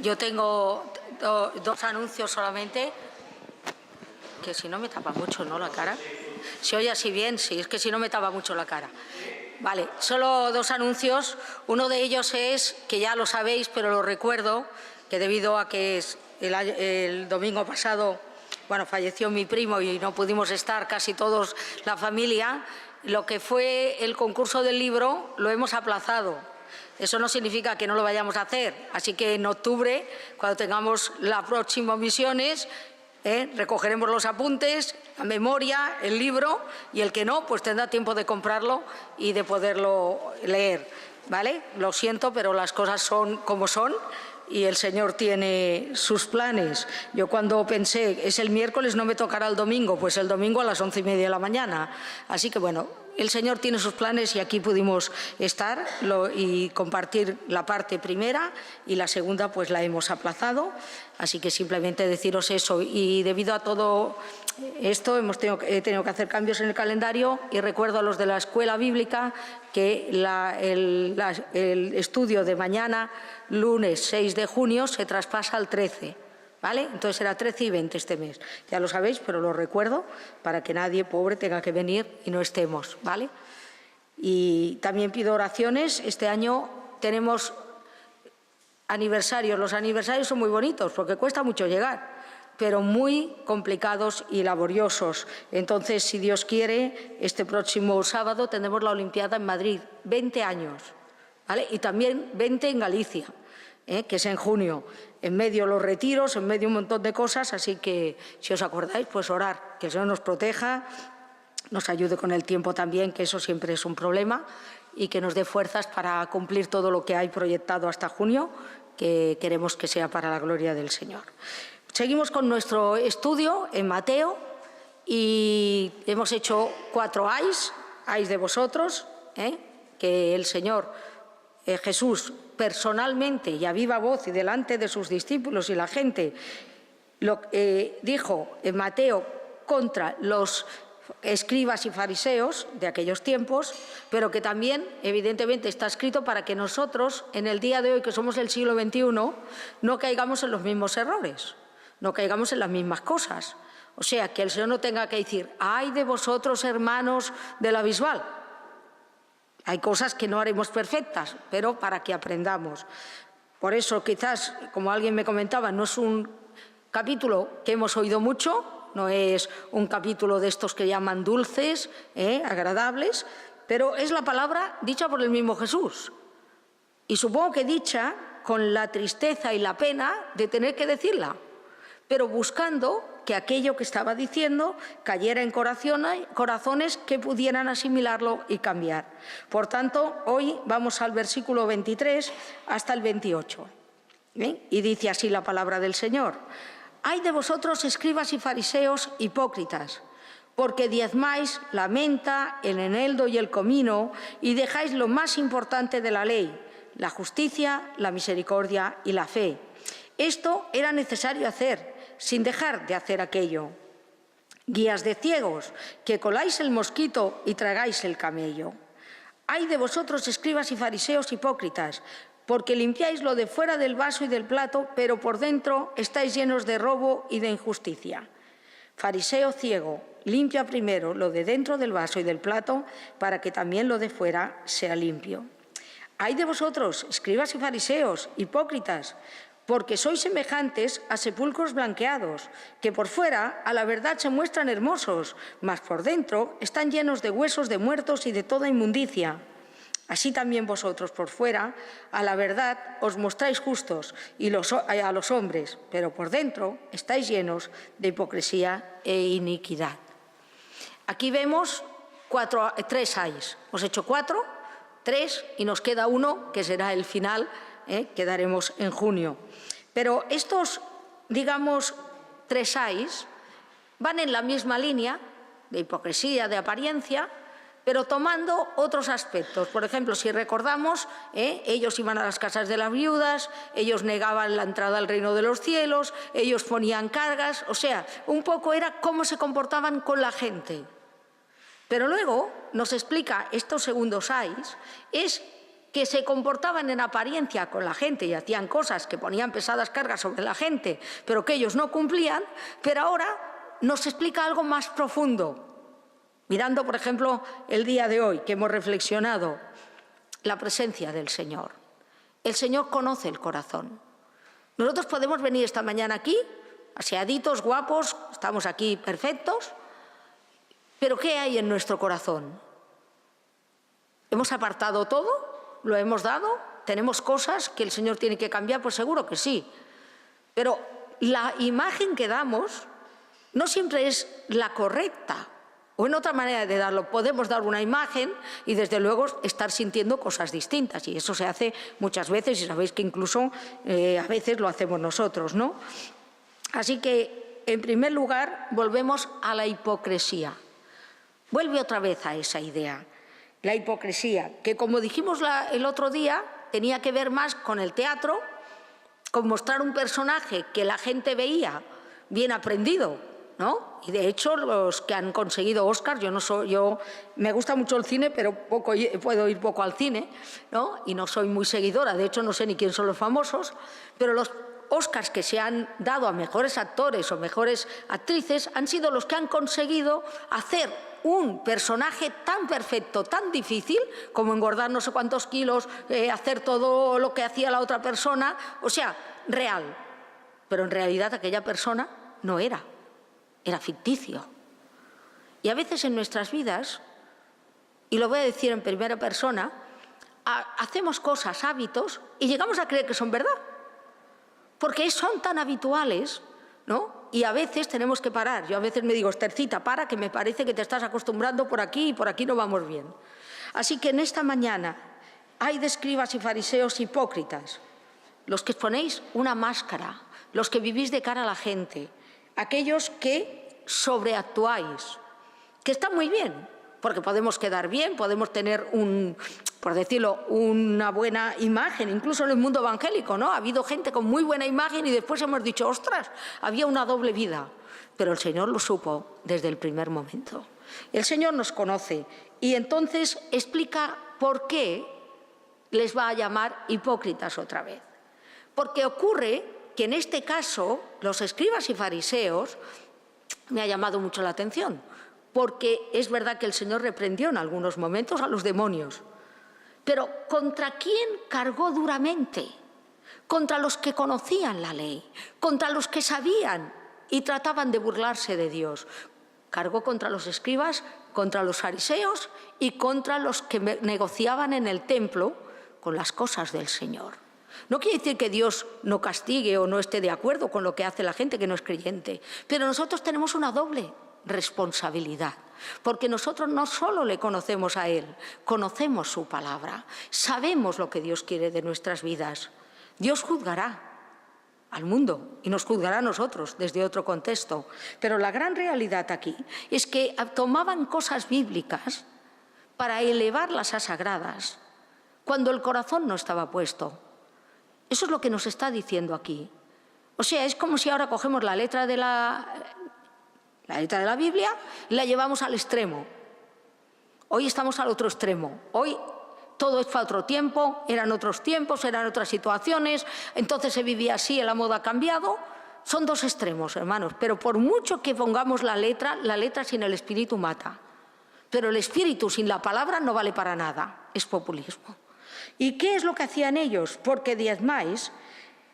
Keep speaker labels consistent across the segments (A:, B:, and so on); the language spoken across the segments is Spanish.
A: Yo tengo dos anuncios solamente, que si no me tapa mucho, ¿no?, la cara. ¿Se oye así bien? Sí, es que si no me tapa mucho la cara. Vale, solo dos anuncios. Uno de ellos es, que ya lo sabéis, pero lo recuerdo, que debido a que el domingo pasado, bueno, falleció mi primo y no pudimos estar casi todos la familia, lo que fue el concurso del libro lo hemos aplazado. Eso no significa que no lo vayamos a hacer, así que en octubre, cuando tengamos las próximas misiones, recogeremos los apuntes, la memoria, el libro, y el que no, pues tendrá tiempo de comprarlo y de poderlo leer, ¿vale? Lo siento, pero las cosas son como son y el Señor tiene sus planes. Yo cuando pensé, es el miércoles, no me tocará el domingo, pues el domingo a las 11:30 de la mañana. Así que bueno, el Señor tiene sus planes y aquí pudimos estar y compartir la parte primera, y la segunda pues la hemos aplazado. Así que simplemente deciros eso, y debido a todo esto he tenido que hacer cambios en el calendario, y recuerdo a los de la escuela bíblica que el estudio de mañana, lunes 6 de junio, se traspasa al 13. ¿Vale? Entonces será 13 y 20 este mes. Ya lo sabéis, pero lo recuerdo para que nadie pobre tenga que venir y no estemos, ¿vale? Y también pido oraciones. Este año tenemos aniversarios. Los aniversarios son muy bonitos porque cuesta mucho llegar, pero muy complicados y laboriosos. Entonces, si Dios quiere, este próximo sábado tendremos la Olimpiada en Madrid, 20 años, ¿vale? Y también 20 en Galicia, que es en junio. En medio los retiros, en medio un montón de cosas, así que si os acordáis, pues orar, que el Señor nos proteja, nos ayude con el tiempo también, que eso siempre es un problema, y que nos dé fuerzas para cumplir todo lo que hay proyectado hasta junio, que queremos que sea para la gloria del Señor. Seguimos con nuestro estudio en Mateo y hemos hecho 4 ayes de vosotros, que el Señor Jesús personalmente y a viva voz y delante de sus discípulos y la gente dijo en Mateo contra los escribas y fariseos de aquellos tiempos, pero que también evidentemente está escrito para que nosotros en el día de hoy, que somos el siglo XXI, no caigamos en los mismos errores, no caigamos en las mismas cosas. O sea, que el Señor no tenga que decir, ¡ay de vosotros, hermanos de la Bisbal! Hay cosas que no haremos perfectas, pero para que aprendamos. Por eso, quizás, como alguien me comentaba, no es un capítulo que hemos oído mucho, no es un capítulo de estos que llaman dulces, agradables, pero es la palabra dicha por el mismo Jesús. Y supongo que dicha con la tristeza y la pena de tener que decirla, pero buscando que aquello que estaba diciendo cayera en corazones que pudieran asimilarlo y cambiar. Por tanto, hoy vamos al versículo 23 hasta el 28. Y dice así la palabra del Señor. «Ay de vosotros, escribas y fariseos hipócritas, porque diezmáis la menta, el eneldo y el comino, y dejáis lo más importante de la ley, la justicia, la misericordia y la fe. Esto era necesario hacer, sin dejar de hacer aquello. Guías de ciegos, que coláis el mosquito y tragáis el camello. Ay de vosotros, escribas y fariseos hipócritas, porque limpiáis lo de fuera del vaso y del plato, pero por dentro estáis llenos de robo y de injusticia. Fariseo ciego, limpia primero lo de dentro del vaso y del plato, para que también lo de fuera sea limpio. Ay de vosotros, escribas y fariseos hipócritas, porque sois semejantes a sepulcros blanqueados, que por fuera a la verdad se muestran hermosos, mas por dentro están llenos de huesos de muertos y de toda inmundicia. Así también vosotros por fuera a la verdad os mostráis justos a los hombres, pero por dentro estáis llenos de hipocresía e iniquidad». Aquí vemos 3 ayes. Hemos hecho 4, 3 y nos queda uno que será el final, que daremos en junio. Pero estos, digamos, 3 ayes van en la misma línea de hipocresía, de apariencia, pero tomando otros aspectos. Por ejemplo, si recordamos, ellos iban a las casas de las viudas, ellos negaban la entrada al reino de los cielos, ellos ponían cargas, o sea, un poco era cómo se comportaban con la gente. Pero luego nos explica estos segundos ayes, es que se comportaban en apariencia con la gente y hacían cosas que ponían pesadas cargas sobre la gente, pero que ellos no cumplían, pero ahora nos explica algo más profundo. Mirando, por ejemplo, el día de hoy, que hemos reflexionado, la presencia del Señor. El Señor conoce el corazón. Nosotros podemos venir esta mañana aquí, aseaditos, guapos, estamos aquí perfectos, pero ¿qué hay en nuestro corazón? ¿Hemos apartado todo? ¿Lo hemos dado? ¿Tenemos cosas que el Señor tiene que cambiar? Pues seguro que sí. Pero la imagen que damos no siempre es la correcta. O en otra manera de darlo, podemos dar una imagen y desde luego estar sintiendo cosas distintas. Y eso se hace muchas veces y sabéis que incluso a veces lo hacemos nosotros, ¿no? Así que, en primer lugar, volvemos a la hipocresía. Vuelve otra vez a esa idea. La hipocresía, que como dijimos el otro día, tenía que ver más con el teatro, con mostrar un personaje que la gente veía bien aprendido, ¿no? Y de hecho los que han conseguido Oscar, yo me gusta mucho el cine, pero puedo ir poco al cine, ¿no? Y no soy muy seguidora, de hecho no sé ni quién son los famosos, pero los Oscars que se han dado a mejores actores o mejores actrices han sido los que han conseguido hacer un personaje tan perfecto, tan difícil, como engordar no sé cuántos kilos, hacer todo lo que hacía la otra persona, o sea, real. Pero en realidad aquella persona no era ficticio. Y a veces en nuestras vidas, y lo voy a decir en primera persona, hacemos cosas, hábitos, y llegamos a creer que son verdad. Porque son tan habituales, ¿no? Y a veces tenemos que parar. Yo a veces me digo, Esthercita, para, que me parece que te estás acostumbrando por aquí y por aquí no vamos bien. Así que en esta mañana hay de escribas y fariseos hipócritas, los que ponéis una máscara, los que vivís de cara a la gente, aquellos que sobreactuáis, que está muy bien, porque podemos quedar bien, podemos tener por decirlo, una buena imagen, incluso en el mundo evangélico, ¿no? Ha habido gente con muy buena imagen y después hemos dicho, ostras, había una doble vida. Pero el Señor lo supo desde el primer momento. El Señor nos conoce y entonces explica por qué les va a llamar hipócritas otra vez. Porque ocurre que en este caso los escribas y fariseos me ha llamado mucho la atención, porque es verdad que el Señor reprendió en algunos momentos a los demonios, pero ¿contra quién cargó duramente? Contra los que conocían la ley, contra los que sabían y trataban de burlarse de Dios. Cargó contra los escribas, contra los fariseos y contra los que negociaban en el templo con las cosas del Señor. No quiere decir que Dios no castigue o no esté de acuerdo con lo que hace la gente que no es creyente, pero nosotros tenemos una doble responsabilidad, porque nosotros no solo le conocemos a Él, conocemos su palabra, sabemos lo que Dios quiere de nuestras vidas. Dios juzgará al mundo y nos juzgará a nosotros desde otro contexto, pero la gran realidad aquí es que tomaban cosas bíblicas para elevarlas a sagradas cuando el corazón no estaba puesto. Eso es lo que nos está diciendo aquí. O sea, es como si ahora cogemos la letra de la Biblia y la llevamos al extremo. Hoy estamos al otro extremo. Hoy todo es para otro tiempo, eran otros tiempos, eran otras situaciones, entonces se vivía así, la moda ha cambiado. Son dos extremos, hermanos, pero por mucho que pongamos la letra sin el espíritu mata. Pero el espíritu sin la palabra no vale para nada, es populismo. ¿Y qué es lo que hacían ellos? Porque diezmáis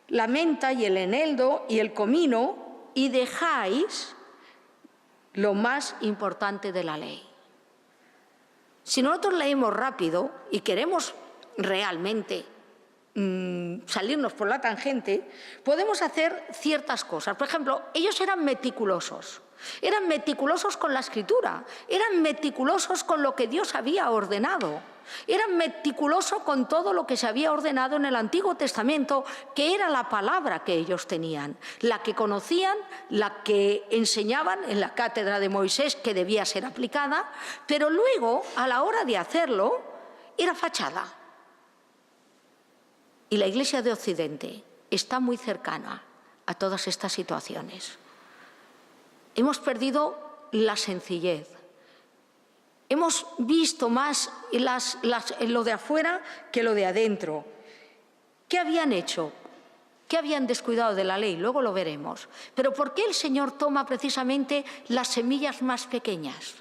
A: la menta y el eneldo y el comino y dejáis lo más importante de la ley. Si nosotros leemos rápido y queremos realmente salirnos por la tangente, podemos hacer ciertas cosas. Por ejemplo, ellos eran meticulosos con la Escritura, eran meticulosos con lo que Dios había ordenado, eran meticulosos con todo lo que se había ordenado en el Antiguo Testamento, que era la palabra que ellos tenían, la que conocían, la que enseñaban en la cátedra de Moisés, que debía ser aplicada, pero luego, a la hora de hacerlo, era fachada. Y la Iglesia de Occidente está muy cercana a todas estas situaciones. Hemos perdido la sencillez. Hemos visto más lo de afuera que lo de adentro. ¿Qué habían hecho? ¿Qué habían descuidado de la ley? Luego lo veremos. Pero ¿por qué el Señor toma precisamente las semillas más pequeñas?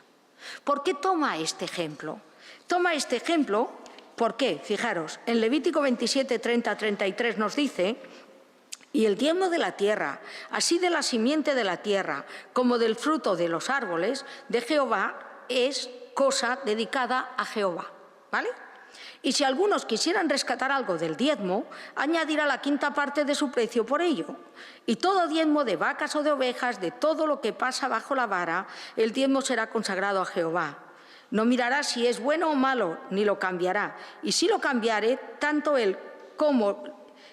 A: ¿Por qué toma este ejemplo? Toma este ejemplo, ¿por qué? Fijaros, en Levítico 27, 30, 33 nos dice: y el diezmo de la tierra, así de la simiente de la tierra como del fruto de los árboles de Jehová, es cosa dedicada a Jehová, ¿vale? Y si algunos quisieran rescatar algo del diezmo, añadirá la quinta parte de su precio por ello. Y todo diezmo de vacas o de ovejas, de todo lo que pasa bajo la vara, el diezmo será consagrado a Jehová. No mirará si es bueno o malo, ni lo cambiará. Y si lo cambiare, tanto él como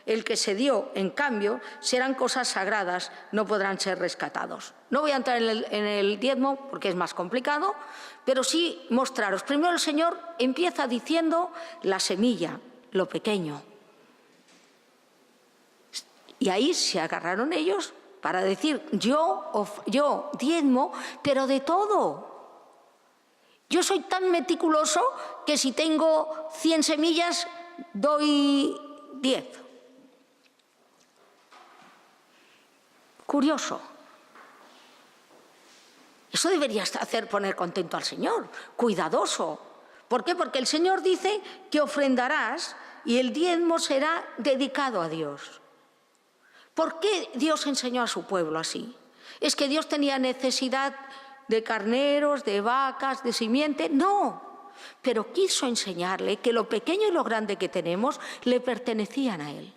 A: el que se dio en cambio serán cosas sagradas, no podrán ser rescatados. No voy a entrar en el diezmo porque es más complicado, pero sí mostraros. Primero el Señor empieza diciendo la semilla, lo pequeño. Y ahí se agarraron ellos para decir: yo diezmo, pero de todo. Yo soy tan meticuloso que si tengo 100 semillas, doy 10. Curioso. Eso debería poner contento al Señor, cuidadoso. ¿Por qué? Porque el Señor dice que ofrendarás y el diezmo será dedicado a Dios. ¿Por qué Dios enseñó a su pueblo así? ¿Es que Dios tenía necesidad de carneros, de vacas, de simiente? No, pero quiso enseñarle que lo pequeño y lo grande que tenemos le pertenecían a Él.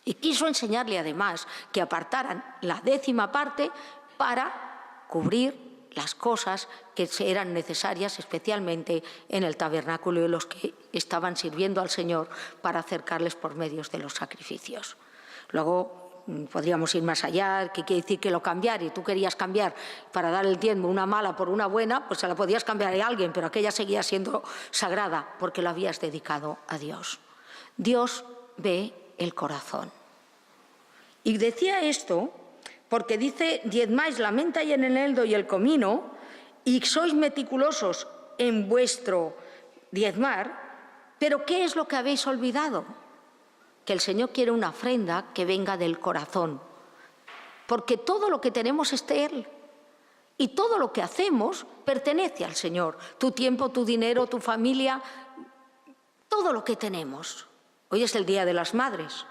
A: Y quiso enseñarle además que apartaran la 10ª parte para cubrir las cosas que eran necesarias, especialmente en el tabernáculo y los que estaban sirviendo al Señor, para acercarles por medios de los sacrificios. Luego podríamos ir más allá, que quiere decir que lo cambiar, y tú querías cambiar para dar el diezmo una mala por una buena, pues se la podías cambiar a alguien, pero aquella seguía siendo sagrada porque la habías dedicado a Dios. Dios ve el corazón. Y decía esto porque dice: diezmáis la menta y el eneldo y el comino, y sois meticulosos en vuestro diezmar, pero ¿qué es lo que habéis olvidado? Que el Señor quiere una ofrenda que venga del corazón, porque todo lo que tenemos es de Él. Y todo lo que hacemos pertenece al Señor. Tu tiempo, tu dinero, tu familia, todo lo que tenemos. Hoy es el Día de las Madres.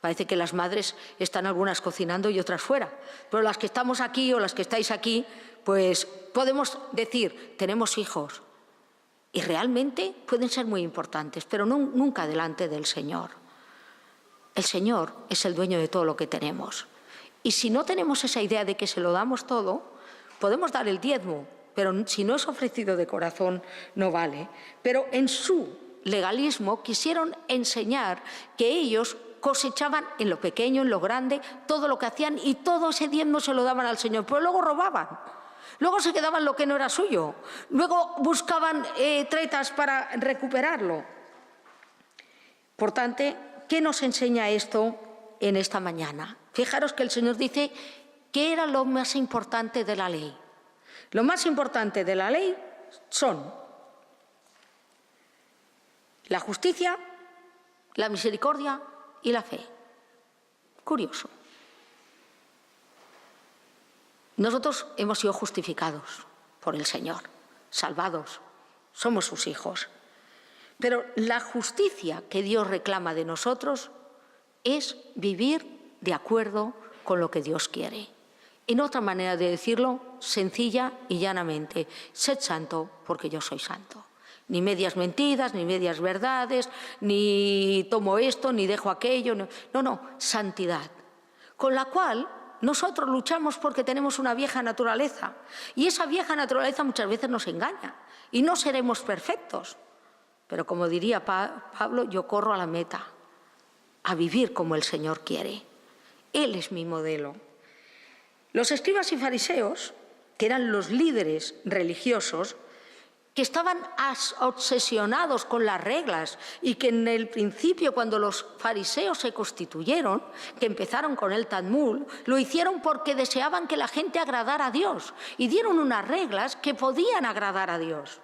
A: Parece que las madres están algunas cocinando y otras fuera. Pero las que estamos aquí o las que estáis aquí, pues podemos decir: tenemos hijos. Y realmente pueden ser muy importantes, pero nunca delante del Señor. El Señor es el dueño de todo lo que tenemos. Y si no tenemos esa idea de que se lo damos todo, podemos dar el diezmo, pero si no es ofrecido de corazón, no vale. Pero en su legalismo quisieron enseñar que ellos cosechaban en lo pequeño, en lo grande, todo lo que hacían, y todo ese diezmo se lo daban al Señor, pero luego robaban. Luego se quedaban lo que no era suyo. Luego buscaban tretas para recuperarlo. Por tanto, ¿qué nos enseña esto en esta mañana? Fijaros que el Señor dice que era lo más importante de la ley. Lo más importante de la ley son la justicia, la misericordia y la fe. Curioso. Nosotros hemos sido justificados por el Señor, salvados, somos sus hijos. Pero la justicia que Dios reclama de nosotros es vivir de acuerdo con lo que Dios quiere. En otra manera de decirlo, sencilla y llanamente: sed santo porque yo soy santo. Ni medias mentiras, ni medias verdades, ni tomo esto, ni dejo aquello. No, santidad. Con la cual nosotros luchamos porque tenemos una vieja naturaleza. Y esa vieja naturaleza muchas veces nos engaña. Y no seremos perfectos. Pero como diría Pablo, yo corro a la meta, a vivir como el Señor quiere. Él es mi modelo. Los escribas y fariseos, que eran los líderes religiosos, que estaban obsesionados con las reglas y que en el principio, cuando los fariseos se constituyeron, que empezaron con el Talmud, lo hicieron porque deseaban que la gente agradara a Dios y dieron unas reglas que podían agradar a Dios.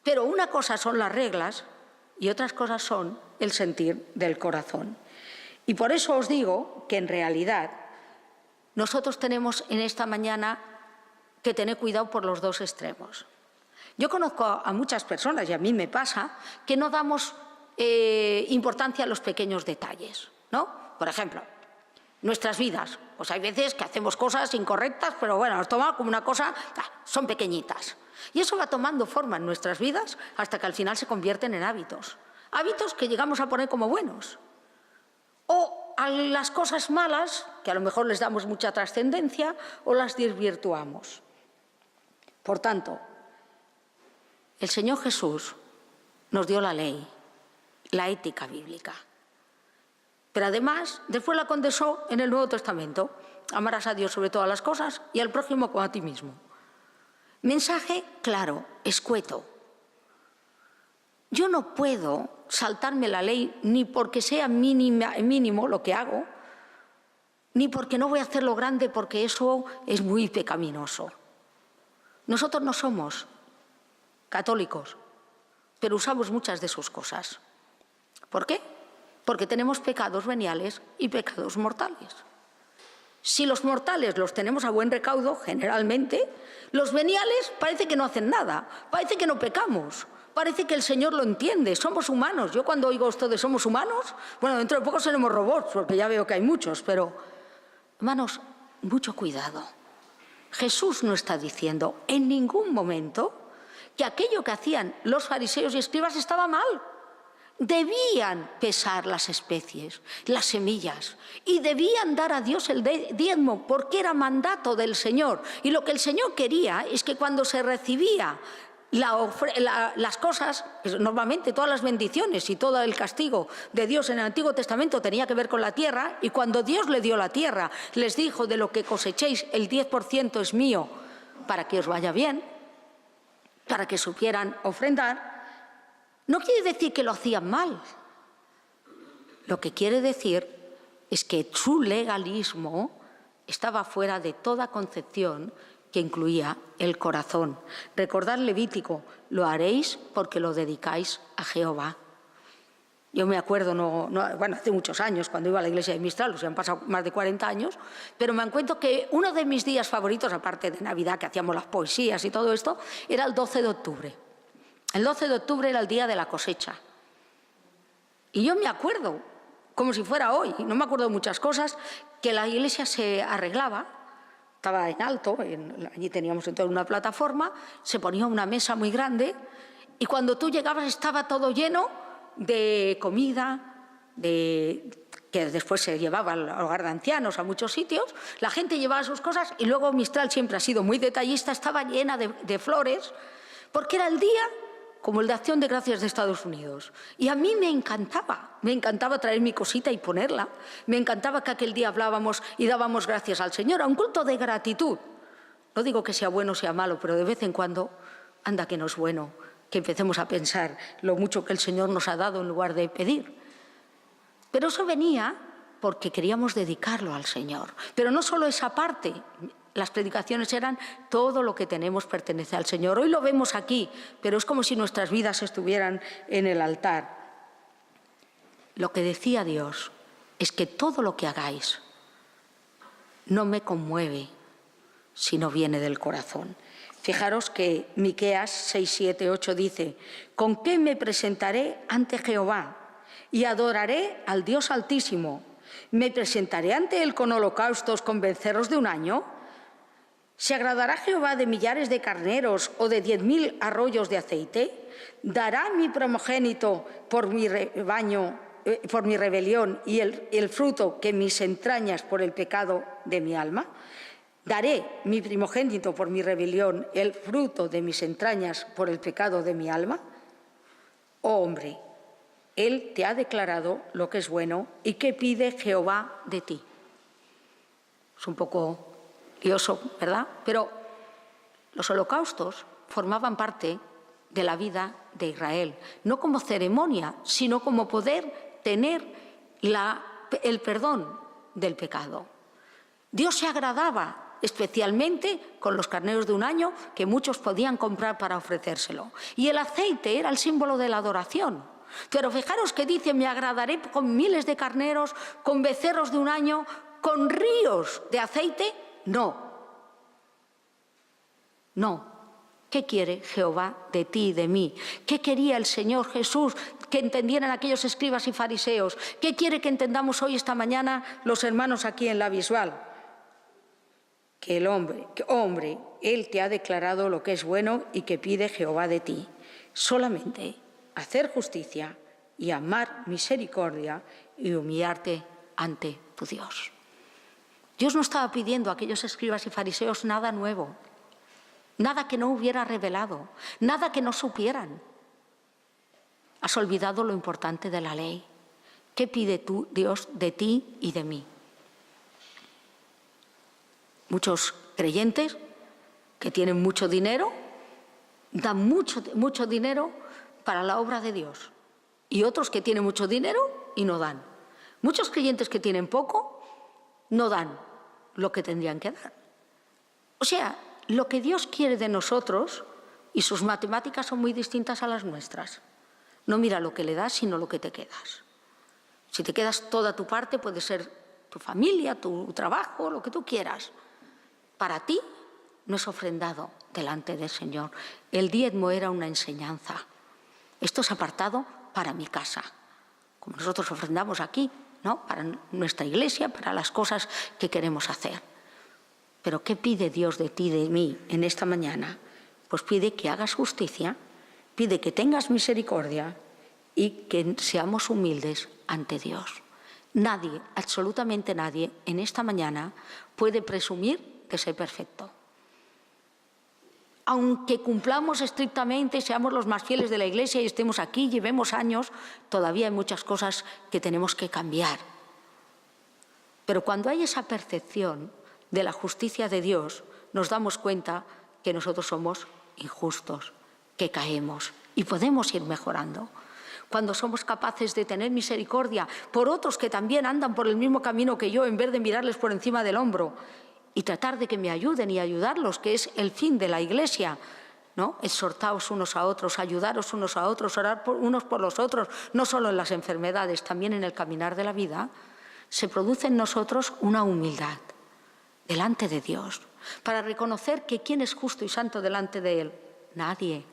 A: Pero una cosa son las reglas y otras cosas son el sentir del corazón. Y por eso os digo que en realidad nosotros tenemos en esta mañana que tener cuidado por los dos extremos. Yo conozco a muchas personas, y a mí me pasa, que no damos importancia a los pequeños detalles, ¿no? Por ejemplo, nuestras vidas. Pues hay veces que hacemos cosas incorrectas, pero bueno, nos tomamos como una cosa, son pequeñitas. Y eso va tomando forma en nuestras vidas hasta que al final se convierten en hábitos. Hábitos que llegamos a poner como buenos. O a las cosas malas, que a lo mejor les damos mucha trascendencia o las desvirtuamos. Por tanto, el Señor Jesús nos dio la ley, la ética bíblica. Pero además, después la condensó en el Nuevo Testamento. Amarás a Dios sobre todas las cosas y al prójimo como a ti mismo. Mensaje claro, escueto. Yo no puedo saltarme la ley ni porque sea mínimo lo que hago, ni porque no voy a hacerlo grande porque eso es muy pecaminoso. Nosotros no somos católicos, pero usamos muchas de sus cosas. ¿Por qué? Porque tenemos pecados veniales y pecados mortales. Si los mortales los tenemos a buen recaudo, generalmente, los veniales parece que no hacen nada, parece que no pecamos, parece que el Señor lo entiende, somos humanos. Yo cuando oigo esto de somos humanos, bueno, dentro de poco seremos robots, porque ya veo que hay muchos, pero, hermanos, mucho cuidado. Jesús no está diciendo en ningún momento que aquello que hacían los fariseos y escribas estaba mal. Debían pesar las especies, las semillas, y debían dar a Dios el diezmo, porque era mandato del Señor. Y lo que el Señor quería es que cuando se recibía las cosas, normalmente todas las bendiciones y todo el castigo de Dios en el Antiguo Testamento tenía que ver con la tierra, y cuando Dios le dio la tierra, les dijo: de lo que cosechéis, el 10% es mío, para que os vaya bien, para que supieran ofrendar. No quiere decir que lo hacían mal. Lo que quiere decir es que su legalismo estaba fuera de toda concepción que incluía el corazón. Recordad Levítico: lo haréis porque lo dedicáis a Jehová. Yo me acuerdo, bueno, hace muchos años, cuando iba a la iglesia de Mistral, han pasado más de 40 años, pero me encuentro que uno de mis días favoritos, aparte de Navidad, que hacíamos las poesías y todo esto, era el 12 de octubre. El 12 de octubre era el día de la cosecha. Y yo me acuerdo, como si fuera hoy, no me acuerdo de muchas cosas, que la iglesia se arreglaba, estaba en alto, allí teníamos entonces una plataforma, se ponía una mesa muy grande y cuando tú llegabas estaba todo lleno de comida, que después se llevaba al hogar de ancianos a muchos sitios, la gente llevaba sus cosas y luego Mistral siempre ha sido muy detallista, estaba llena de flores, porque era el día como el de Acción de Gracias de Estados Unidos. Y a mí me encantaba traer mi cosita y ponerla, me encantaba que aquel día hablábamos y dábamos gracias al Señor, a un culto de gratitud. No digo que sea bueno o sea malo, pero de vez en cuando, anda que no es bueno, que empecemos a pensar lo mucho que el Señor nos ha dado en lugar de pedir. Pero eso venía porque queríamos dedicarlo al Señor. Pero no solo esa parte. Las predicaciones eran todo lo que tenemos pertenece al Señor. Hoy lo vemos aquí, pero es como si nuestras vidas estuvieran en el altar. Lo que decía Dios es que todo lo que hagáis no me conmueve si no viene del corazón. Fijaros que Miqueas 6, 7, 8 dice: ¿con qué me presentaré ante Jehová? Y adoraré al Dios Altísimo. ¿Me presentaré ante Él con holocaustos, con becerros de un año? ¿Se agradará Jehová de millares de carneros o de 10.000 arroyos de aceite? ¿Dará mi primogénito por mi rebaño, por mi rebelión y el fruto que mis entrañas por el pecado de mi alma? ¿Daré mi primogénito por mi rebelión, el fruto de mis entrañas por el pecado de mi alma? Oh hombre, Él te ha declarado lo que es bueno y qué pide Jehová de ti. Es un poco lioso, ¿verdad? Pero los holocaustos formaban parte de la vida de Israel, no como ceremonia, sino como poder tener el perdón del pecado. Dios se agradaba especialmente con los carneros de un año que muchos podían comprar para ofrecérselo. Y el aceite era el símbolo de la adoración. Pero fijaros que dice, me agradaré con miles de carneros, con becerros de un año, con ríos de aceite. No. No. ¿Qué quiere Jehová de ti y de mí? ¿Qué quería el Señor Jesús que entendieran aquellos escribas y fariseos? ¿Qué quiere que entendamos hoy, esta mañana, los hermanos aquí en la visual? Que el hombre, Él te ha declarado lo que es bueno y que pide Jehová de ti. Solamente hacer justicia y amar misericordia y humillarte ante tu Dios. Dios no estaba pidiendo a aquellos escribas y fariseos nada nuevo, nada que no hubiera revelado, nada que no supieran. Has olvidado lo importante de la ley. ¿Qué pide tú, Dios, de ti y de mí? Muchos creyentes que tienen mucho dinero dan mucho dinero para la obra de Dios, y otros que tienen mucho dinero y no dan. Muchos creyentes que tienen poco no dan lo que tendrían que dar. O sea, lo que Dios quiere de nosotros, y sus matemáticas son muy distintas a las nuestras. No mira lo que le das, sino lo que te quedas. Si te quedas toda tu parte, puede ser tu familia, tu trabajo, lo que tú quieras. Para ti no es ofrendado delante del Señor. El diezmo era una enseñanza. Esto es apartado para mi casa, como nosotros ofrendamos aquí, ¿no? Para nuestra iglesia, para las cosas que queremos hacer. Pero ¿qué pide Dios de ti y de mí en esta mañana? Pues pide que hagas justicia, pide que tengas misericordia y que seamos humildes ante Dios. Nadie, absolutamente nadie, en esta mañana puede presumir de ser perfecto. Aunque cumplamos estrictamente, seamos los más fieles de la Iglesia y estemos aquí, llevemos años, todavía hay muchas cosas que tenemos que cambiar. Pero cuando hay esa percepción de la justicia de Dios, nos damos cuenta que nosotros somos injustos, que caemos y podemos ir mejorando. Cuando somos capaces de tener misericordia por otros que también andan por el mismo camino que yo, en vez de mirarles por encima del hombro, y tratar de que me ayuden y ayudarlos, que es el fin de la Iglesia, ¿no? Exhortaos unos a otros, ayudaros unos a otros, orar unos por los otros, no solo en las enfermedades, también en el caminar de la vida. Se produce en nosotros una humildad delante de Dios, para reconocer que ¿quién es justo y santo delante de Él? Nadie.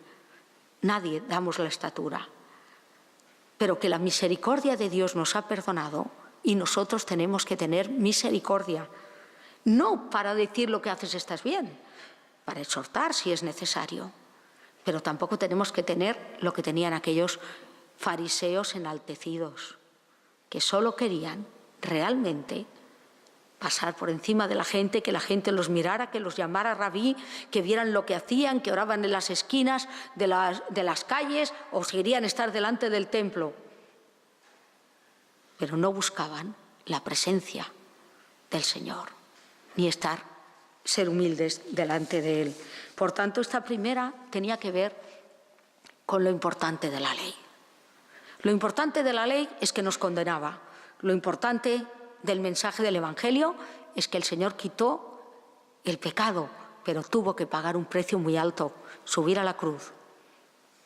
A: Nadie damos la estatura. Pero que la misericordia de Dios nos ha perdonado y nosotros tenemos que tener misericordia. No para decir lo que haces estás bien, para exhortar si es necesario. Pero tampoco tenemos que tener lo que tenían aquellos fariseos enaltecidos, que solo querían realmente pasar por encima de la gente, que la gente los mirara, que los llamara rabí, que vieran lo que hacían, que oraban en las esquinas de las calles o querían estar delante del templo. Pero no buscaban la presencia del Señor, ni ser humildes delante de Él. Por tanto, esta primera tenía que ver con lo importante de la ley. Lo importante de la ley es que nos condenaba. Lo importante del mensaje del Evangelio es que el Señor quitó el pecado, pero tuvo que pagar un precio muy alto, subir a la cruz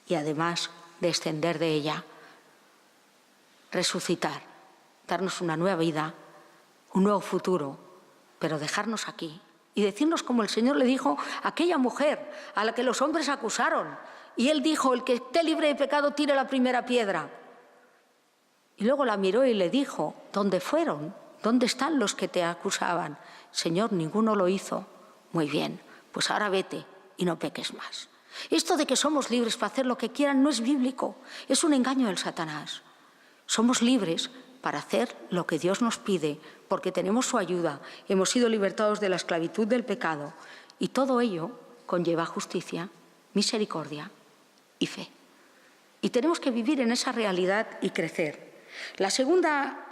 A: y además descender de ella, resucitar, darnos una nueva vida, un nuevo futuro, pero dejarnos aquí y decirnos como el Señor le dijo a aquella mujer a la que los hombres acusaron. Y Él dijo, el que esté libre de pecado tire la primera piedra. Y luego la miró y le dijo, ¿dónde fueron? ¿Dónde están los que te acusaban? Señor, ninguno lo hizo. Muy bien, pues ahora vete y no peques más. Esto de que somos libres para hacer lo que quieran no es bíblico, es un engaño del Satanás. Somos libres para hacer lo que Dios nos pide, porque tenemos su ayuda, hemos sido libertados de la esclavitud del pecado, y todo ello conlleva justicia, misericordia y fe. Y tenemos que vivir en esa realidad y crecer. La segunda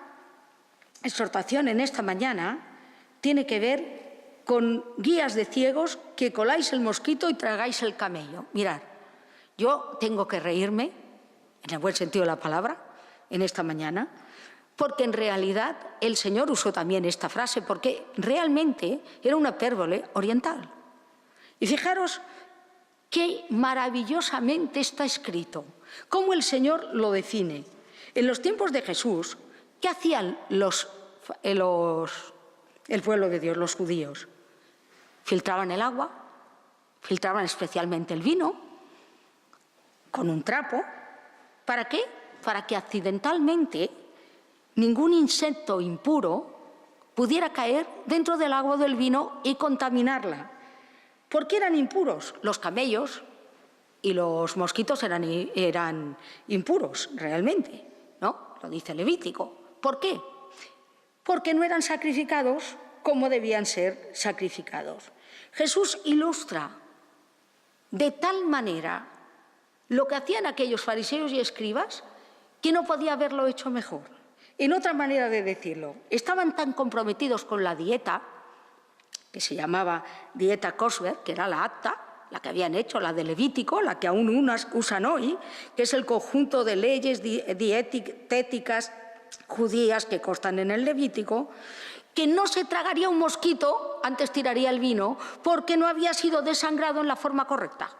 A: exhortación en esta mañana tiene que ver con guías de ciegos que coláis el mosquito y tragáis el camello. Mirad, Yo tengo que reírme, en el buen sentido de la palabra, en esta mañana, porque en realidad el Señor usó también esta frase, porque realmente era una hipérbole oriental. Y fijaros qué maravillosamente está escrito, cómo el Señor lo define. En los tiempos de Jesús, ¿qué hacían el pueblo de Dios, los judíos? Filtraban el agua, filtraban especialmente el vino, con un trapo. ¿Para qué? Para que accidentalmente ningún insecto impuro pudiera caer dentro del agua o del vino y contaminarla. ¿Por qué eran impuros? Los camellos y los mosquitos eran impuros realmente, ¿no? Lo dice Levítico. ¿Por qué? Porque no eran sacrificados como debían ser sacrificados. Jesús ilustra de tal manera lo que hacían aquellos fariseos y escribas que no podía haberlo hecho mejor. En otra manera de decirlo, estaban tan comprometidos con la dieta, que se llamaba dieta kosher, que era la apta, la que habían hecho, la de Levítico, la que aún usan hoy, que es el conjunto de leyes dietéticas judías que constan en el Levítico, que no se tragaría un mosquito, antes tiraría el vino, porque no había sido desangrado en la forma correcta.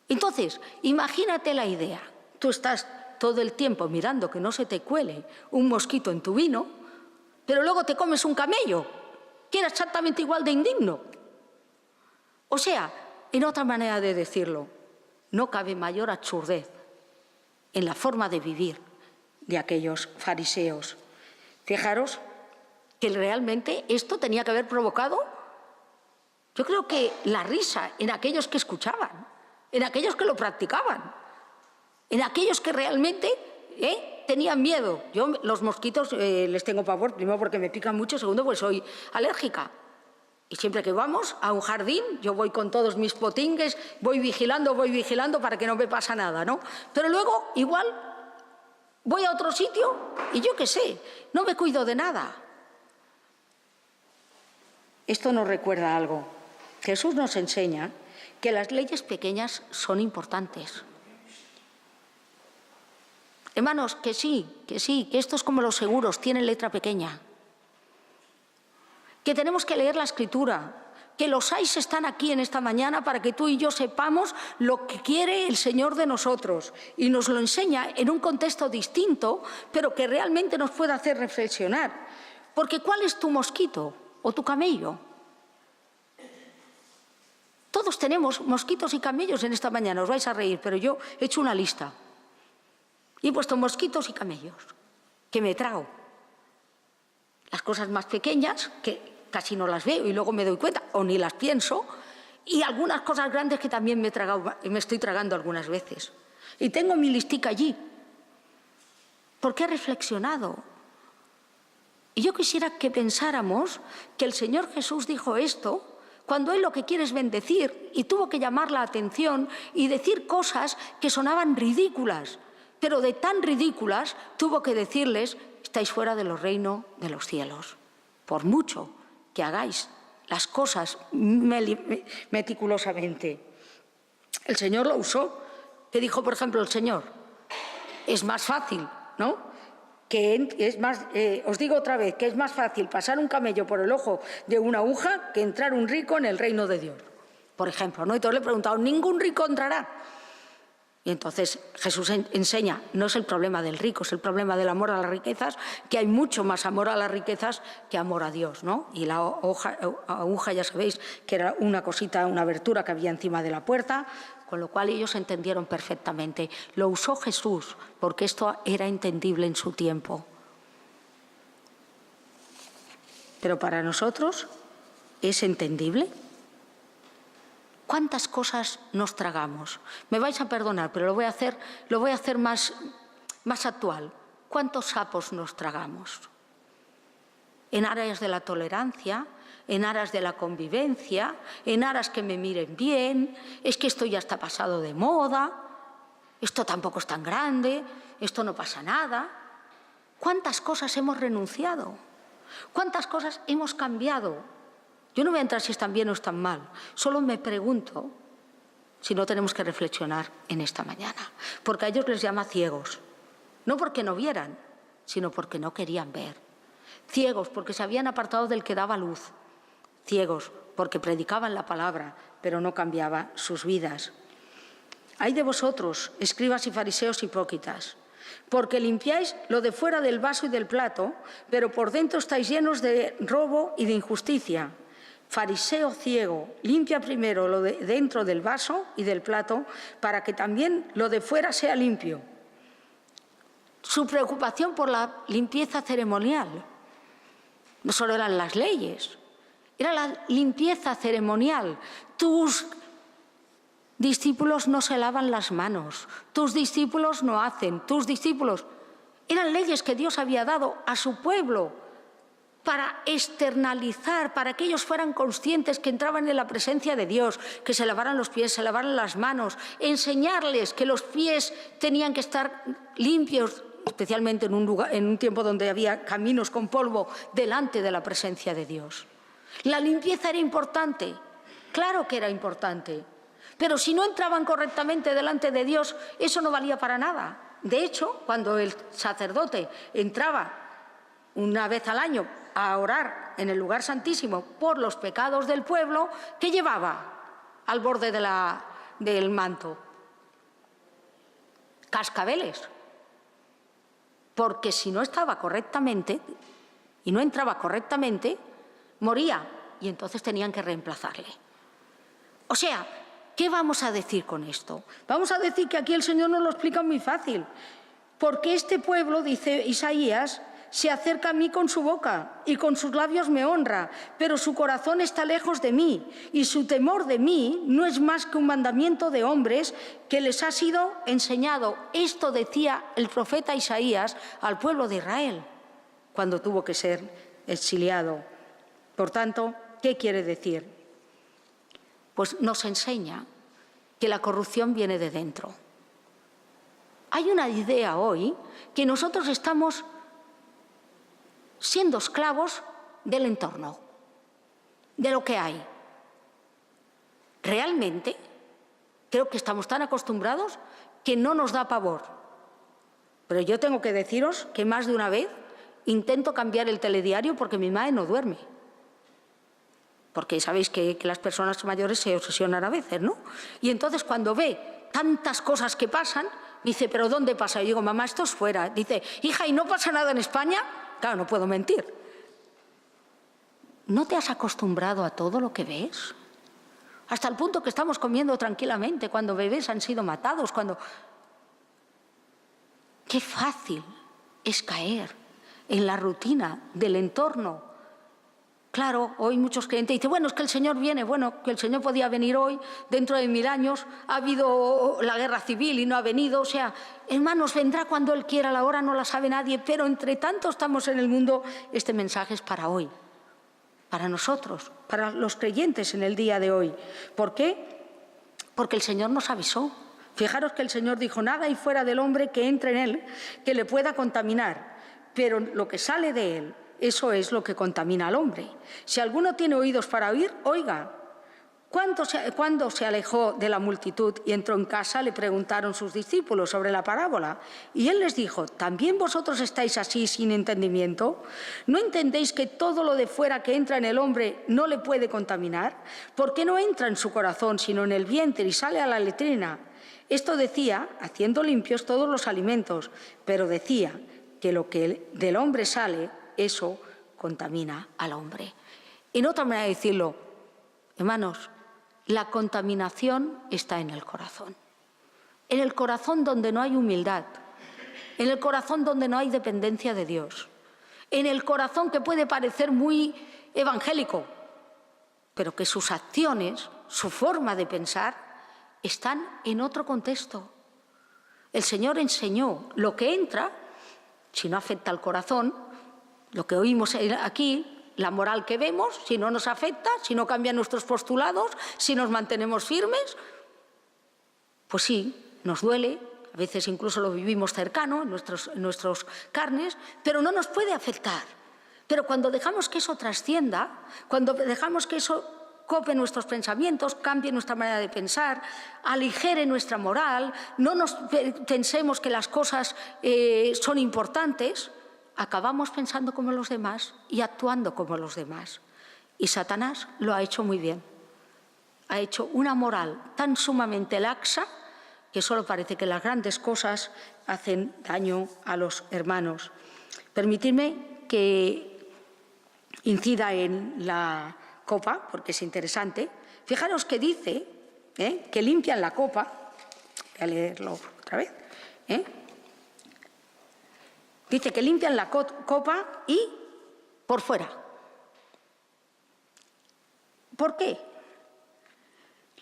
A: Entonces, imagínate la idea. Tú estás todo el tiempo mirando que no se te cuele un mosquito en tu vino, pero luego te comes un camello, que era exactamente igual de indigno. O sea, en otra manera de decirlo, no cabe mayor absurdez en la forma de vivir de aquellos fariseos. Fijaros que realmente esto tenía que haber provocado, yo creo que la risa en aquellos que escuchaban, en aquellos que lo practicaban, en aquellos que realmente tenían miedo. Yo los mosquitos les tengo pavor, primero porque me pican mucho, segundo pues soy alérgica. Y siempre que vamos a un jardín, yo voy con todos mis potingues, voy vigilando para que no me pasa nada, ¿no? Pero luego, igual, voy a otro sitio y yo qué sé, no me cuido de nada. Esto nos recuerda algo. Jesús nos enseña que las leyes pequeñas son importantes. Hermanos, que sí, que esto es como los seguros, tienen letra pequeña. Que tenemos que leer la Escritura, que los SAIS están aquí en esta mañana para que tú y yo sepamos lo que quiere el Señor de nosotros y nos lo enseña en un contexto distinto, pero que realmente nos puede hacer reflexionar. Porque ¿cuál es tu mosquito o tu camello? Todos tenemos mosquitos y camellos en esta mañana, os vais a reír, pero yo he hecho una lista. Y he puesto mosquitos y camellos, que me trago. Las cosas más pequeñas, que casi no las veo y luego me doy cuenta, o ni las pienso, y algunas cosas grandes que también me estoy tragando algunas veces. Y tengo mi listica allí, porque he reflexionado. Y yo quisiera que pensáramos que el Señor Jesús dijo esto cuando Él lo que quiere es bendecir, y tuvo que llamar la atención y decir cosas que sonaban ridículas, pero de tan ridículas tuvo que decirles: estáis fuera de los reinos de los cielos, por mucho que hagáis las cosas meticulosamente. El Señor lo usó. ¿Qué dijo, por ejemplo, el Señor? Es más fácil, ¿no? Os digo otra vez, que es más fácil pasar un camello por el ojo de una aguja que entrar un rico en el reino de Dios, por ejemplo, ¿no? Y todos le he preguntado, ¿ningún rico entrará? Y entonces Jesús enseña, no es el problema del rico, es el problema del amor a las riquezas, que hay mucho más amor a las riquezas que amor a Dios, ¿no? Y la aguja, ya sabéis, que era una cosita, una abertura que había encima de la puerta, con lo cual ellos entendieron perfectamente. Lo usó Jesús porque esto era entendible en su tiempo. Pero para nosotros, ¿es entendible? ¿Cuántas cosas nos tragamos? Me vais a perdonar, pero lo voy a hacer más actual. ¿Cuántos sapos nos tragamos? En aras de la tolerancia, en aras de la convivencia, en aras que me miren bien, es que esto ya está pasado de moda, esto tampoco es tan grande, esto no pasa nada. ¿Cuántas cosas hemos renunciado? ¿Cuántas cosas hemos cambiado? Yo no voy a entrar si están bien o están mal, solo me pregunto si no tenemos que reflexionar en esta mañana? Porque a ellos les llama ciegos, no porque no vieran, sino porque no querían ver. Ciegos porque se habían apartado del que daba luz. Ciegos porque predicaban la palabra, pero no cambiaba sus vidas. Ay de vosotros, escribas y fariseos hipócritas, porque limpiáis lo de fuera del vaso y del plato, pero por dentro estáis llenos de robo y de injusticia. Fariseo ciego, limpia primero lo de dentro del vaso y del plato, para que también lo de fuera sea limpio. Su preocupación por la limpieza ceremonial no solo eran las leyes, era la limpieza ceremonial. Tus discípulos no se lavan las manos, tus discípulos no hacen, tus discípulos... Eran leyes que Dios había dado a su pueblo para externalizar, para que ellos fueran conscientes que entraban en la presencia de Dios, que se lavaran los pies, se lavaran las manos, enseñarles que los pies tenían que estar limpios, especialmente en un tiempo donde había caminos con polvo delante de la presencia de Dios. La limpieza era importante, claro que era importante, pero si no entraban correctamente delante de Dios, eso no valía para nada. De hecho, cuando el sacerdote entraba una vez al año a orar en el lugar santísimo por los pecados del pueblo, ¿qué llevaba al borde del manto? Cascabeles. Porque si no estaba correctamente y no entraba correctamente, moría y entonces tenían que reemplazarle. O sea, ¿qué vamos a decir con esto? Vamos a decir que aquí el Señor nos lo explica muy fácil. Porque este pueblo, dice Isaías, se acerca a mí con su boca y con sus labios me honra, pero su corazón está lejos de mí y su temor de mí no es más que un mandamiento de hombres que les ha sido enseñado. Esto decía el profeta Isaías al pueblo de Israel cuando tuvo que ser exiliado. Por tanto, ¿qué quiere decir? Pues nos enseña que la corrupción viene de dentro. Hay una idea hoy que nosotros estamos siendo esclavos del entorno, de lo que hay. Realmente, creo que estamos tan acostumbrados que no nos da pavor. Pero yo tengo que deciros que más de una vez intento cambiar el telediario porque mi madre no duerme. Porque sabéis que las personas mayores se obsesionan a veces, ¿no? Y entonces cuando ve tantas cosas que pasan, dice, ¿pero dónde pasa? Y digo, mamá, esto es fuera. Dice, hija, ¿y no pasa nada en España? Claro, no puedo mentir. ¿No te has acostumbrado a todo lo que ves? Hasta el punto que estamos comiendo tranquilamente cuando bebés han sido matados, cuando... Qué fácil es caer en la rutina del entorno. Claro, hoy muchos creyentes dicen, bueno, es que el Señor viene, bueno, que el Señor podía venir hoy, dentro de 1000 años, ha habido la guerra civil y no ha venido, o sea, hermanos, vendrá cuando Él quiera, la hora no la sabe nadie, pero entre tanto estamos en el mundo, este mensaje es para hoy, para nosotros, para los creyentes en el día de hoy. ¿Por qué? Porque el Señor nos avisó. Fijaros que el Señor dijo, nada hay fuera del hombre que entre en él, que le pueda contaminar, pero lo que sale de él, eso es lo que contamina al hombre. Si alguno tiene oídos para oír, oiga. Cuando se alejó de la multitud y entró en casa, le preguntaron sus discípulos sobre la parábola. Y él les dijo, ¿también vosotros estáis así sin entendimiento? ¿No entendéis que todo lo de fuera que entra en el hombre no le puede contaminar? Porque no entra en su corazón, sino en el vientre y sale a la letrina. Esto decía, haciendo limpios todos los alimentos, pero decía que lo que del hombre sale, eso contamina al hombre. En otra manera de decirlo, hermanos, la contaminación está en el corazón. En el corazón donde no hay humildad, en el corazón donde no hay dependencia de Dios, en el corazón que puede parecer muy evangélico, pero que sus acciones, su forma de pensar, están en otro contexto. El Señor enseñó lo que entra, si no afecta al corazón, lo que oímos aquí, la moral que vemos, si no nos afecta, si no cambian nuestros postulados, si nos mantenemos firmes, pues sí, nos duele, a veces incluso lo vivimos cercano en nuestros carnes, pero no nos puede afectar. Pero cuando dejamos que eso trascienda, cuando dejamos que eso cope nuestros pensamientos, cambie nuestra manera de pensar, aligere nuestra moral, no nos pensemos que las cosas son importantes, acabamos pensando como los demás y actuando como los demás. Y Satanás lo ha hecho muy bien. Ha hecho una moral tan sumamente laxa que solo parece que las grandes cosas hacen daño a los hermanos. Permitidme que incida en la copa, porque es interesante. Fijaros que dice que limpian la copa. Voy a leerlo otra vez. Dice que limpian la copa y por fuera. ¿Por qué?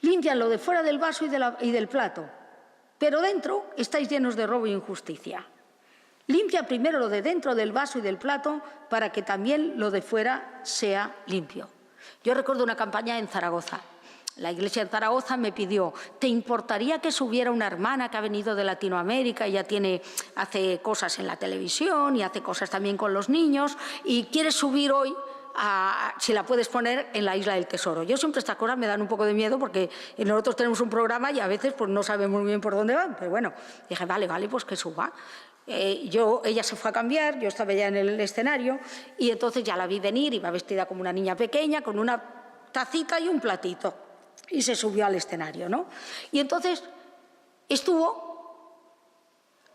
A: Limpian lo de fuera del vaso y del plato, pero dentro estáis llenos de robo e injusticia. Limpia primero lo de dentro del vaso y del plato para que también lo de fuera sea limpio. Yo recuerdo una campaña en Zaragoza. La iglesia de Zaragoza me pidió, ¿te importaría que subiera una hermana que ha venido de Latinoamérica y hace cosas en la televisión y hace cosas también con los niños y quieres subir hoy si la puedes poner en la Isla del Tesoro? Yo siempre estas cosas me dan un poco de miedo porque nosotros tenemos un programa y a veces pues no sabemos muy bien por dónde van, pero bueno, dije, vale, pues que suba. Ella se fue a cambiar, yo estaba ya en el escenario y entonces ya la vi venir, iba vestida como una niña pequeña con una tacita y un platito y se subió al escenario, ¿no? Y entonces estuvo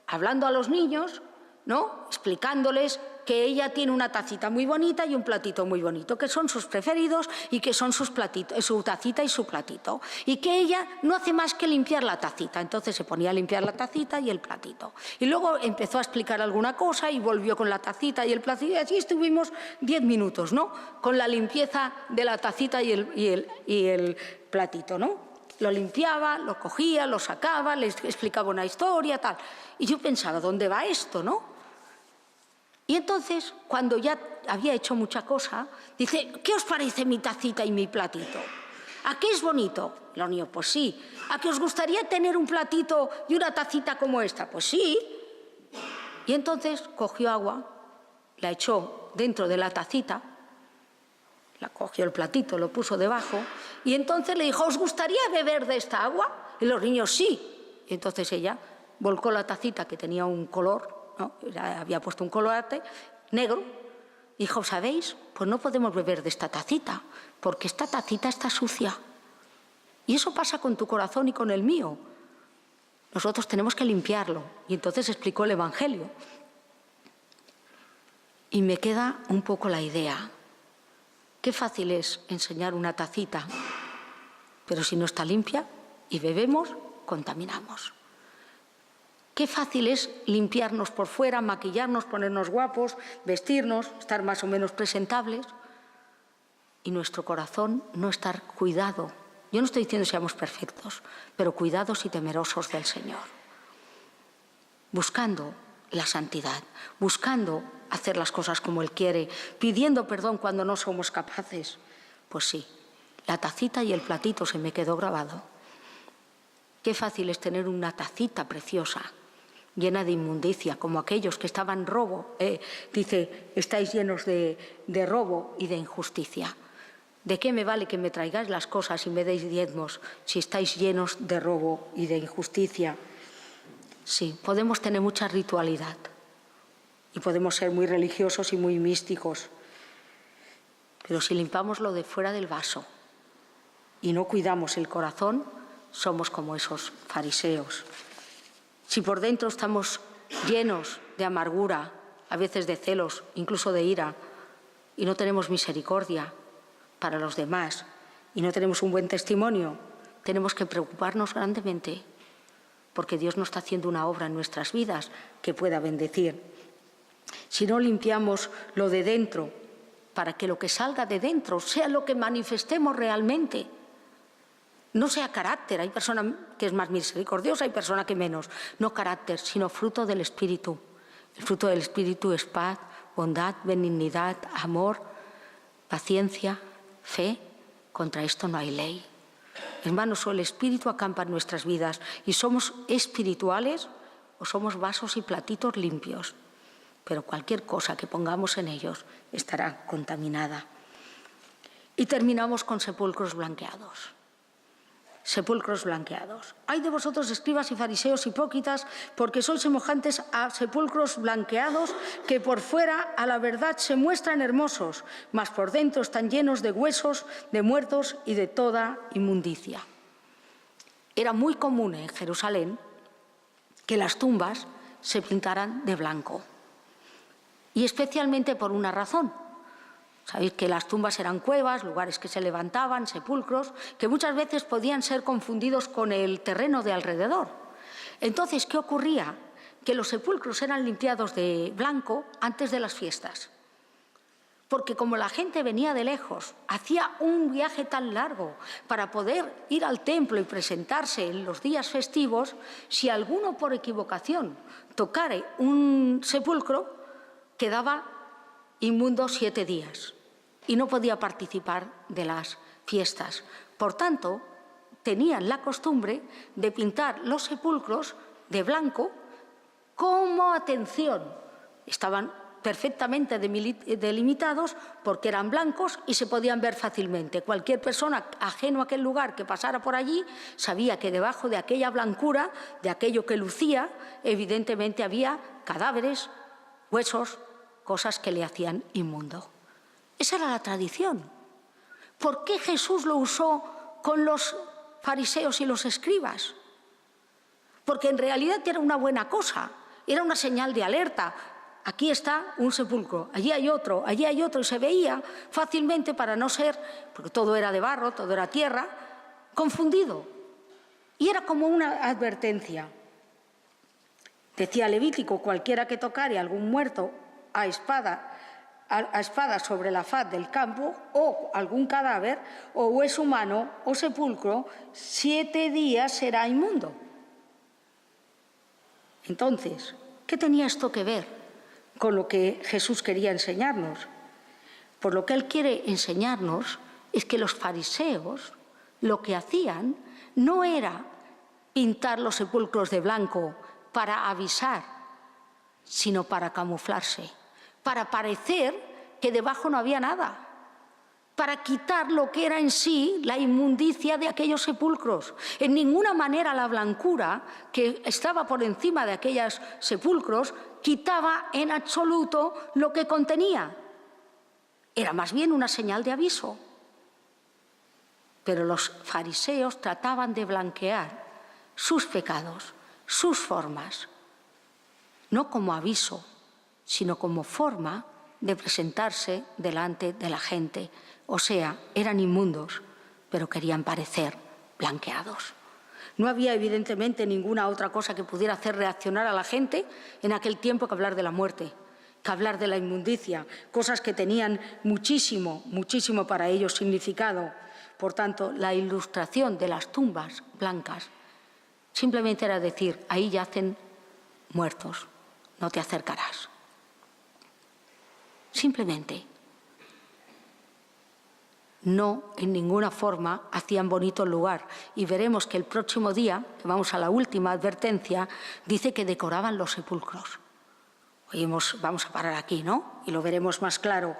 A: hablando a los niños, ¿no? Explicándoles que ella tiene una tacita muy bonita y un platito muy bonito, que son sus preferidos y que son su tacita y su platito, y que ella no hace más que limpiar la tacita. Entonces se ponía a limpiar la tacita y el platito. Y luego empezó a explicar alguna cosa y volvió con la tacita y el platito, y así estuvimos 10 minutos, ¿no? Con la limpieza de la tacita y el platito, ¿no? Lo limpiaba, lo cogía, lo sacaba, les explicaba una historia, tal. Y yo pensaba, ¿dónde va esto, no? Y entonces, cuando ya había hecho mucha cosa, dice, ¿qué os parece mi tacita y mi platito? ¿A qué es bonito? Los niños, pues sí. ¿A qué os gustaría tener un platito y una tacita como esta? Pues sí. Y entonces cogió agua, la echó dentro de la tacita, la cogió el platito, lo puso debajo, y entonces le dijo, ¿os gustaría beber de esta agua? Y los niños, sí. Y entonces ella volcó la tacita, que tenía un color, ¿no? Había puesto un colorante negro, y dijo, ¿sabéis? Pues no podemos beber de esta tacita, porque esta tacita está sucia. Y eso pasa con tu corazón y con el mío. Nosotros tenemos que limpiarlo. Y entonces explicó el Evangelio. Y me queda un poco la idea. Qué fácil es enseñar una tacita, pero si no está limpia y bebemos, contaminamos. Qué fácil es limpiarnos por fuera, maquillarnos, ponernos guapos, vestirnos, estar más o menos presentables y nuestro corazón no estar cuidado. Yo no estoy diciendo que seamos perfectos, pero cuidados y temerosos del Señor. Buscando la santidad, buscando hacer las cosas como Él quiere, pidiendo perdón cuando no somos capaces. Pues sí, la tacita y el platito se me quedó grabado. Qué fácil es tener una tacita preciosa, llena de inmundicia, como aquellos que estaban robo. Dice, estáis llenos de robo y de injusticia. ¿De qué me vale que me traigáis las cosas y me deis diezmos si estáis llenos de robo y de injusticia? Sí, podemos tener mucha ritualidad y podemos ser muy religiosos y muy místicos, pero si limpiamos lo de fuera del vaso y no cuidamos el corazón, somos como esos fariseos. Si por dentro estamos llenos de amargura, a veces de celos, incluso de ira, y no tenemos misericordia para los demás y no tenemos un buen testimonio, tenemos que preocuparnos grandemente, porque Dios no está haciendo una obra en nuestras vidas que pueda bendecir. Si no limpiamos lo de dentro, para que lo que salga de dentro sea lo que manifestemos realmente, no sea carácter, hay persona que es más misericordiosa, hay persona que menos, no carácter, sino fruto del Espíritu. El fruto del Espíritu es paz, bondad, benignidad, amor, paciencia, fe. Contra esto no hay ley. Hermanos, o el Espíritu acampa en nuestras vidas y somos espirituales o somos vasos y platitos limpios, pero cualquier cosa que pongamos en ellos estará contaminada. Y terminamos con sepulcros blanqueados. Sepulcros blanqueados. Ay de vosotros, escribas y fariseos hipócritas, porque sois semejantes a sepulcros blanqueados, que por fuera a la verdad se muestran hermosos, mas por dentro están llenos de huesos, de muertos y de toda inmundicia. Era muy común en Jerusalén que las tumbas se pintaran de blanco. Y especialmente por una razón. Sabéis que las tumbas eran cuevas, lugares que se levantaban, sepulcros, que muchas veces podían ser confundidos con el terreno de alrededor. Entonces, ¿qué ocurría? Que los sepulcros eran limpiados de blanco antes de las fiestas. Porque como la gente venía de lejos, hacía un viaje tan largo para poder ir al templo y presentarse en los días festivos, si alguno por equivocación tocare un sepulcro, quedaba inmundo 7 días y no podía participar de las fiestas. Por tanto, tenían la costumbre de pintar los sepulcros de blanco como, atención, estaban perfectamente delimitados porque eran blancos y se podían ver fácilmente. Cualquier persona ajeno a aquel lugar que pasara por allí sabía que debajo de aquella blancura, de aquello que lucía, evidentemente había cadáveres, huesos, cosas que le hacían inmundo. Esa era la tradición. ¿Por qué Jesús lo usó con los fariseos y los escribas? Porque en realidad era una buena cosa, era una señal de alerta. Aquí está un sepulcro, allí hay otro, y se veía fácilmente para no ser, porque todo era de barro, todo era tierra, confundido. Y era como una advertencia. Decía Levítico, cualquiera que tocare a algún muerto a espada sobre la faz del campo, o algún cadáver, o hueso humano, o sepulcro, 7 días será inmundo. Entonces, ¿qué tenía esto que ver con lo que Jesús quería enseñarnos? Pues lo que Él quiere enseñarnos es que los fariseos lo que hacían no era pintar los sepulcros de blanco para avisar, sino para camuflarse, para parecer que debajo no había nada, para quitar lo que era en sí la inmundicia de aquellos sepulcros. En ninguna manera la blancura que estaba por encima de aquellos sepulcros quitaba en absoluto lo que contenía. Era más bien una señal de aviso. Pero los fariseos trataban de blanquear sus pecados, sus formas, no como aviso, sino como forma de presentarse delante de la gente. O sea, eran inmundos, pero querían parecer blanqueados. No había, evidentemente, ninguna otra cosa que pudiera hacer reaccionar a la gente en aquel tiempo que hablar de la muerte, que hablar de la inmundicia, cosas que tenían muchísimo, muchísimo para ellos significado. Por tanto, la ilustración de las tumbas blancas simplemente era decir, ahí yacen muertos, no te acercarás. Simplemente. No en ninguna forma hacían bonito el lugar. Y veremos que el próximo día, que vamos a la última advertencia, dice que decoraban los sepulcros. Vamos a parar aquí, ¿no? Y lo veremos más claro.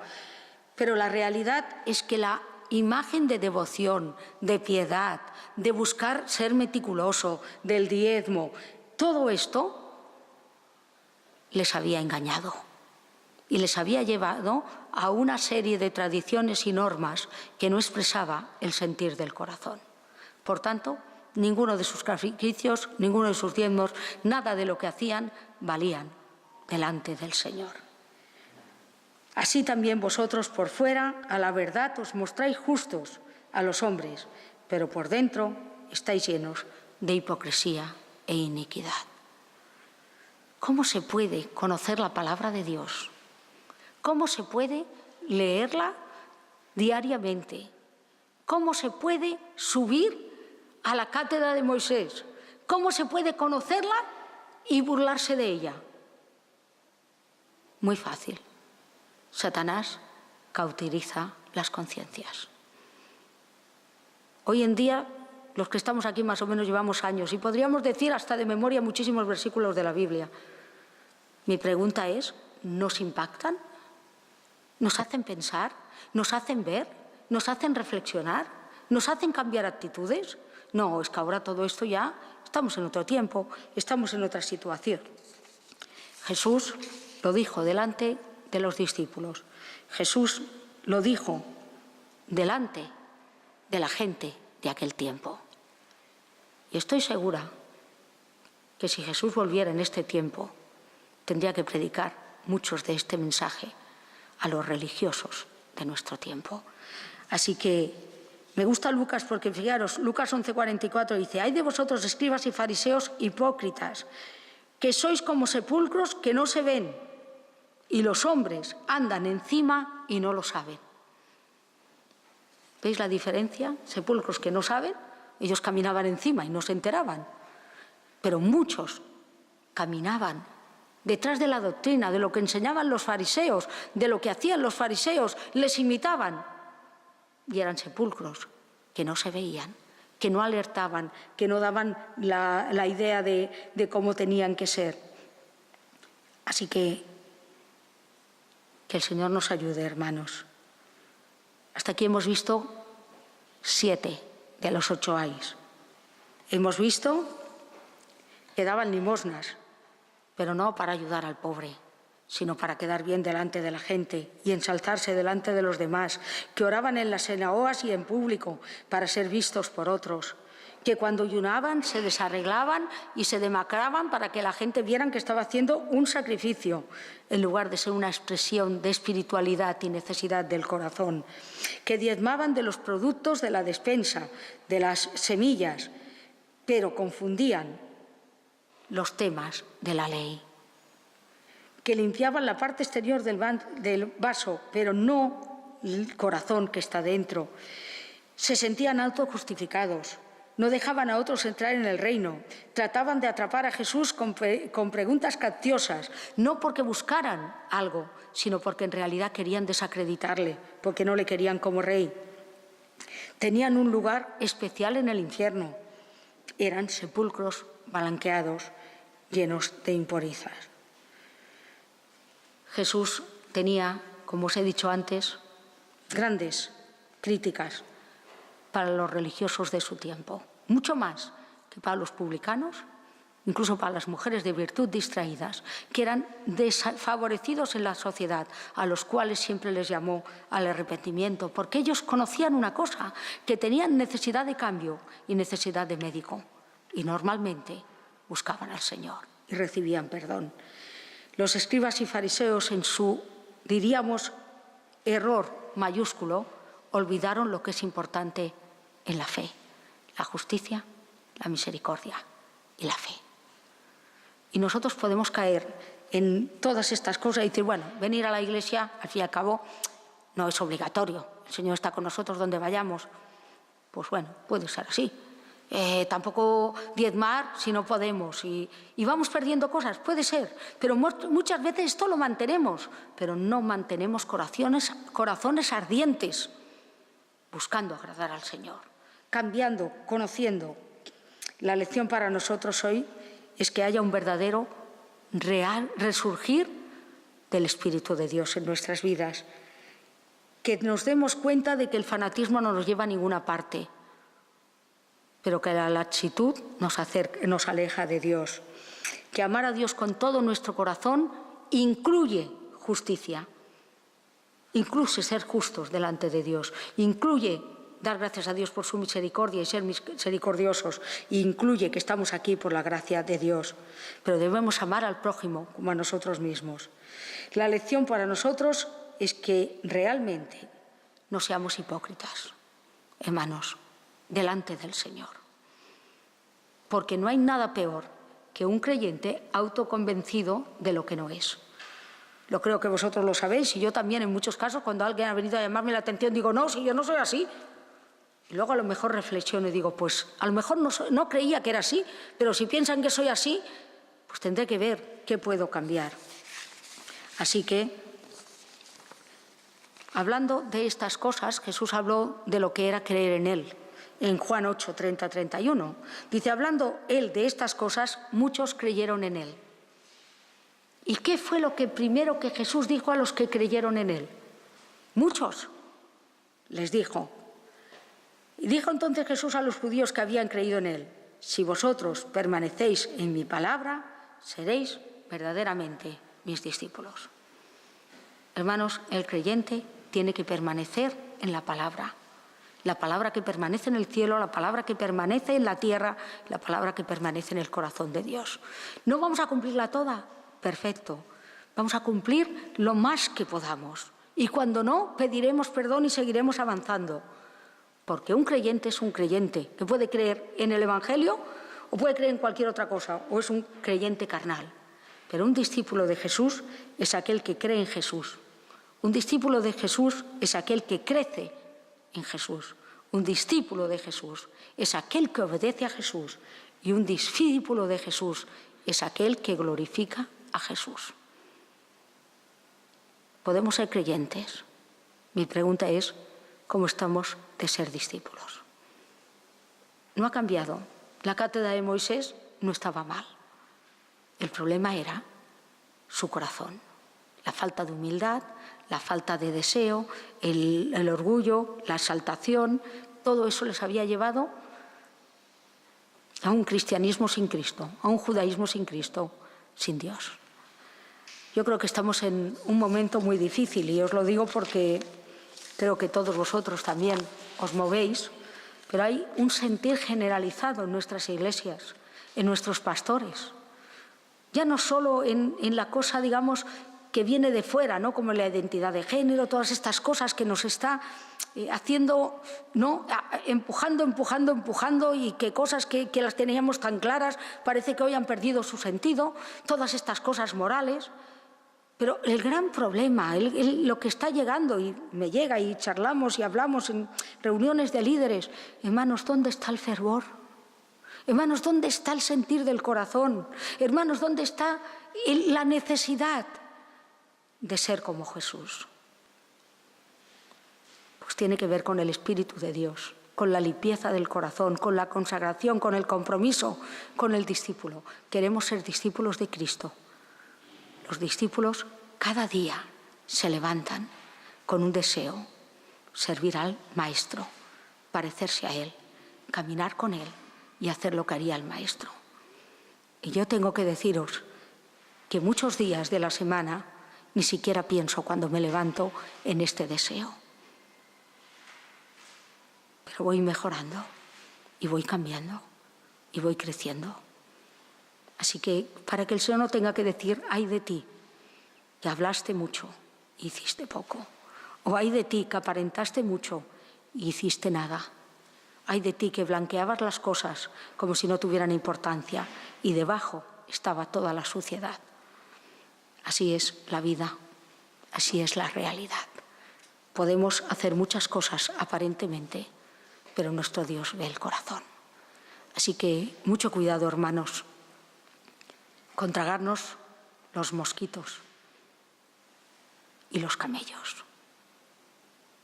A: Pero la realidad es que la imagen de devoción, de piedad, de buscar ser meticuloso, del diezmo, todo esto les había engañado y les había llevado a una serie de tradiciones y normas que no expresaba el sentir del corazón. Por tanto, ninguno de sus sacrificios, ninguno de sus diezmos, nada de lo que hacían valían delante del Señor. Así también vosotros por fuera, a la verdad, os mostráis justos a los hombres, pero por dentro estáis llenos de hipocresía e iniquidad. ¿Cómo se puede conocer la palabra de Dios? ¿Cómo se puede leerla diariamente? ¿Cómo se puede subir a la cátedra de Moisés? ¿Cómo se puede conocerla y burlarse de ella? Muy fácil. Satanás cauteriza las conciencias. Hoy en día, los que estamos aquí más o menos llevamos años y podríamos decir hasta de memoria muchísimos versículos de la Biblia. Mi pregunta es, ¿nos impactan? ¿Nos hacen pensar? ¿Nos hacen ver? nos hacen reflexionar, nos hacen cambiar actitudes. No, es que ahora todo esto ya estamos en otro tiempo, estamos en otra situación. Jesús lo dijo delante de los discípulos. Jesús lo dijo delante de la gente de aquel tiempo. Y estoy segura que si Jesús volviera en este tiempo, tendría que predicar muchos de este mensaje a los religiosos de nuestro tiempo. Así que me gusta Lucas porque, fijaros, Lucas 11:44 dice: «Ay de vosotros, escribas y fariseos hipócritas, que sois como sepulcros que no se ven, y los hombres andan encima y no lo saben». ¿Veis la diferencia? Sepulcros que no saben, ellos caminaban encima y no se enteraban, pero muchos caminaban detrás de la doctrina, de lo que enseñaban los fariseos, de lo que hacían los fariseos, les imitaban, y eran sepulcros que no se veían, que no alertaban, que no daban la idea de cómo tenían que ser. Así que el Señor nos ayude, hermanos. Hasta aquí hemos visto 7 de los 8 ayes. Hemos visto que daban limosnas, pero no para ayudar al pobre, sino para quedar bien delante de la gente y ensalzarse delante de los demás, que oraban en las sinagogas y en público para ser vistos por otros, que cuando ayunaban se desarreglaban y se demacraban para que la gente viera que estaba haciendo un sacrificio, en lugar de ser una expresión de espiritualidad y necesidad del corazón, que diezmaban de los productos de la despensa, de las semillas, pero confundían los temas de la ley, que limpiaban la parte exterior del vaso, pero no el corazón que está dentro. Se sentían autojustificados, no dejaban a otros entrar en el reino, trataban de atrapar a Jesús con preguntas capciosas, no porque buscaran algo, sino porque en realidad querían desacreditarle, porque no le querían como rey. Tenían un lugar especial en el infierno, eran sepulcros blanqueados, llenos de impurezas. Jesús tenía, como os he dicho antes, grandes críticas para los religiosos de su tiempo, mucho más que para los publicanos, incluso para las mujeres de virtud distraídas, que eran desfavorecidos en la sociedad, a los cuales siempre les llamó al arrepentimiento, porque ellos conocían una cosa, que tenían necesidad de cambio y necesidad de médico, y normalmente buscaban al Señor y recibían perdón. Los escribas y fariseos, en su, diríamos, error mayúsculo, olvidaron lo que es importante en la fe: la justicia, la misericordia y la fe. Y nosotros podemos caer en todas estas cosas y decir, bueno, venir a la iglesia, al fin y al cabo, no es obligatorio. El Señor está con nosotros donde vayamos. Pues bueno, puede ser así. Tampoco diezmar si no podemos y vamos perdiendo cosas, puede ser, pero muchas veces esto lo mantenemos, pero no mantenemos corazones ardientes buscando agradar al Señor, cambiando, conociendo. La lección para nosotros hoy es que haya un verdadero, real resurgir del Espíritu de Dios en nuestras vidas, que nos demos cuenta de que el fanatismo no nos lleva a ninguna parte, pero que la laxitud nos aleja de Dios. Que amar a Dios con todo nuestro corazón incluye justicia, incluye ser justos delante de Dios, incluye dar gracias a Dios por su misericordia y ser misericordiosos, incluye que estamos aquí por la gracia de Dios, pero debemos amar al prójimo como a nosotros mismos. La lección para nosotros es que realmente no seamos hipócritas, hermanos, delante del Señor. Porque no hay nada peor que un creyente autoconvencido de lo que no es. Lo creo que vosotros lo sabéis y yo también en muchos casos cuando alguien ha venido a llamarme la atención digo, no, si yo no soy así. Y luego a lo mejor reflexiono y digo, pues a lo mejor no creía que era así, pero si piensan que soy así, pues tendré que ver qué puedo cambiar. Así que, hablando de estas cosas, Jesús habló de lo que era creer en Él. En Juan 8, 30, 31. Dice, hablando Él de estas cosas, muchos creyeron en Él. ¿Y qué fue lo primero que Jesús dijo a los que creyeron en Él? Muchos. les dijo. Y dijo entonces Jesús a los judíos que habían creído en él: si vosotros permanecéis en mi palabra, seréis verdaderamente mis discípulos. Hermanos, el creyente tiene que permanecer en la palabra que permanece en el cielo, la palabra que permanece en la tierra, la palabra que permanece en el corazón de Dios. ¿No vamos a cumplirla toda? Perfecto. Vamos a cumplir lo más que podamos. Y cuando no, pediremos perdón y seguiremos avanzando. Porque un creyente es un creyente que puede creer en el Evangelio o puede creer en cualquier otra cosa, o es un creyente carnal. Pero un discípulo de Jesús es aquel que cree en Jesús. Un discípulo de Jesús es aquel que crece en Jesús. Un discípulo de Jesús es aquel que obedece a Jesús, y un discípulo de Jesús es aquel que glorifica a Jesús. ¿Podemos ser creyentes? Mi pregunta es, ¿cómo estamos de ser discípulos? No ha cambiado. La cátedra de Moisés no estaba mal. El problema era su corazón, la falta de humildad, la falta de deseo, el orgullo, la exaltación. Todo eso les había llevado a un cristianismo sin Cristo, a un judaísmo sin Cristo, sin Dios. Yo creo que estamos en un momento muy difícil, y os lo digo porque creo que todos vosotros también os movéis, pero hay un sentir generalizado en nuestras iglesias, en nuestros pastores. Ya no solo en la cosa, digamos, que viene de fuera, ¿no?, como la identidad de género, todas estas cosas que nos está haciendo, ¿no?, empujando, y que cosas que las teníamos tan claras parece que hoy han perdido su sentido, todas estas cosas morales. Pero el gran problema, lo que está llegando, y me llega y charlamos y hablamos en reuniones de líderes, hermanos, ¿dónde está el fervor? Hermanos, ¿dónde está el sentir del corazón? Hermanos, ¿dónde está la necesidad de ser como Jesús? Pues tiene que ver con el Espíritu de Dios, con la limpieza del corazón, con la consagración, con el compromiso, con el discípulo. Queremos ser discípulos de Cristo. Los discípulos cada día se levantan con un deseo: servir al Maestro, parecerse a Él, caminar con Él y hacer lo que haría el Maestro. Y yo tengo que deciros que muchos días de la semana ni siquiera pienso cuando me levanto en este deseo. Pero voy mejorando y voy cambiando y voy creciendo. Así que para que el Señor no tenga que decir: ay de ti, que hablaste mucho y hiciste poco. O ay de ti, que aparentaste mucho y hiciste nada. Ay de ti, que blanqueabas las cosas como si no tuvieran importancia y debajo estaba toda la suciedad. Así es la vida, así es la realidad. Podemos hacer muchas cosas aparentemente, pero nuestro Dios ve el corazón. Así que mucho cuidado, hermanos, con tragarnos los mosquitos y los camellos.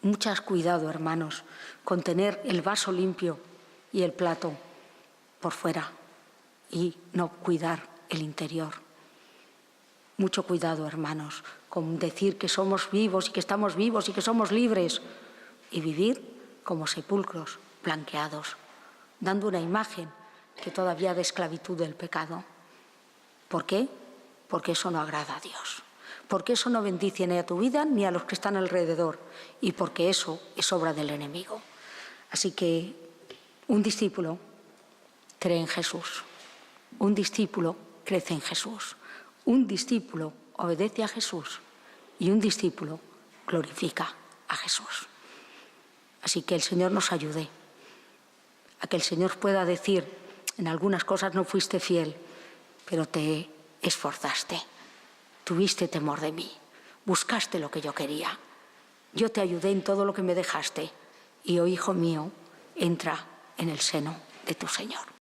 A: Mucho cuidado, hermanos, con tener el vaso limpio y el plato por fuera y no cuidar el interior. Mucho cuidado, hermanos, con decir que somos vivos y que estamos vivos y que somos libres y vivir como sepulcros blanqueados, dando una imagen que todavía de esclavitud del pecado. ¿Por qué? Porque eso no agrada a Dios. Porque eso no bendice ni a tu vida ni a los que están alrededor. Y porque eso es obra del enemigo. Así que un discípulo cree en Jesús. Un discípulo crece en Jesús. Un discípulo obedece a Jesús. Y un discípulo glorifica a Jesús. Así que el Señor nos ayude a que el Señor pueda decir: en algunas cosas no fuiste fiel, pero te esforzaste, tuviste temor de mí, buscaste lo que yo quería, yo te ayudé en todo lo que me dejaste, y hoy, hijo mío, entra en el seno de tu Señor.